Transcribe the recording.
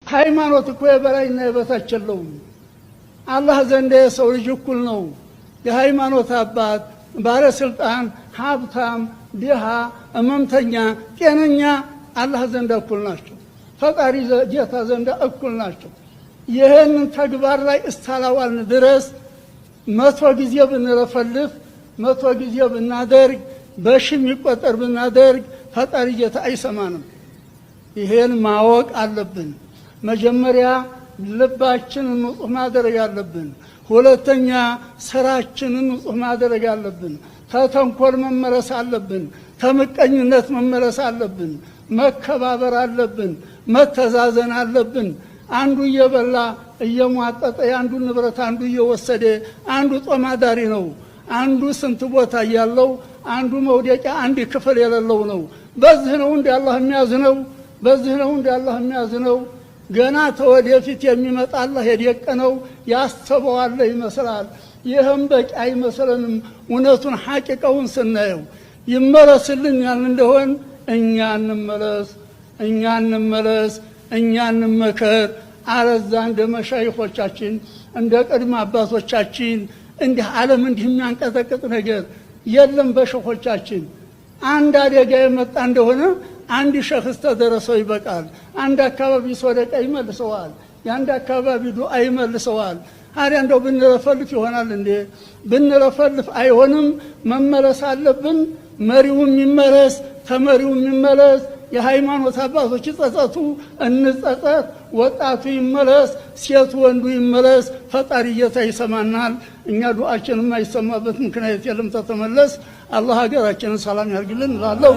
ሃይማኖት እኮ የበላይና የበታች የለውም። አላህ ዘንድ የሰው ልጅ እኩል ነው። የሃይማኖት አባት፣ ባለስልጣን፣ ሀብታም፣ ድሃ፣ እመምተኛ፣ ጤነኛ አላህ ዘንድ እኩል ናቸው። ፈጣሪ ጌታ ዘንድ እኩል ናቸው። ይህንን ተግባር ላይ እስታላዋልን ድረስ 100 ጊዜ ብንረፈልፍ 100 ጊዜ ብናደርግ በሺ የሚቆጠር ብናደርግ ፈጣሪ ጌታ አይሰማንም። ይሄን ማወቅ አለብን። መጀመሪያ ልባችንን ንጹህ ማድረግ አለብን። ሁለተኛ ስራችንን ንጹህ ማድረግ አለብን። ተተንኮል መመለስ አለብን። ተምቀኝነት መመለስ አለብን። መከባበር አለብን። መተዛዘን አለብን። አንዱ እየበላ እየሟጠጠ አንዱ ንብረት አንዱ እየወሰደ አንዱ ጦማዳሪ ነው። አንዱ ስንት ቦታ ያለው አንዱ መውደቂያ አንድ ክፍል የሌለው ነው። በዚህ ነው እንደ አላህ የሚያዝነው። በዚህ ነው እንደ አላህ የሚያዝነው። ገና ተወደፊት የሚመጣ አላህ የደቀነው ያስተበዋል ይመስላል። ይህም በቂ አይመስለንም። እውነቱን ሐቂቃውን ስናየው ይመለስልኛል እንደሆን እኛ እንመለስ፣ እኛ እንመከር። አለዛ እንደ መሻይኾቻችን እንደ ቅድመ አባቶቻችን እንዲህ ዓለም እንዲህ የሚያንቀጠቅጥ ነገር የለም። በሸኾቻችን አንድ አደጋ የመጣ እንደሆነ አንድ ሸኽስ ተደረሰው ይበቃል። አንድ አካባቢ ሶደቃ ይመልሰዋል። የአንድ አካባቢ ዱዓ ይመልሰዋል። ታዲያ እንደው ብንረፈልፍ ይሆናል እንዴ? ብንረፈልፍ አይሆንም። መመለስ አለብን። መሪውም ይመለስ፣ ተመሪውም ይመለስ። የሃይማኖት አባቶች ይጸጸቱ፣ እንጸጸት። ወጣቱ ይመለስ፣ ሴቱ ወንዱ ይመለስ። ፈጣሪ ጌታ ይሰማናል። እኛ ዱዓችን የማይሰማበት ምክንያት የለም። ተተመለስ። አላህ ሀገራችንን ሰላም ያርግልን እላለሁ።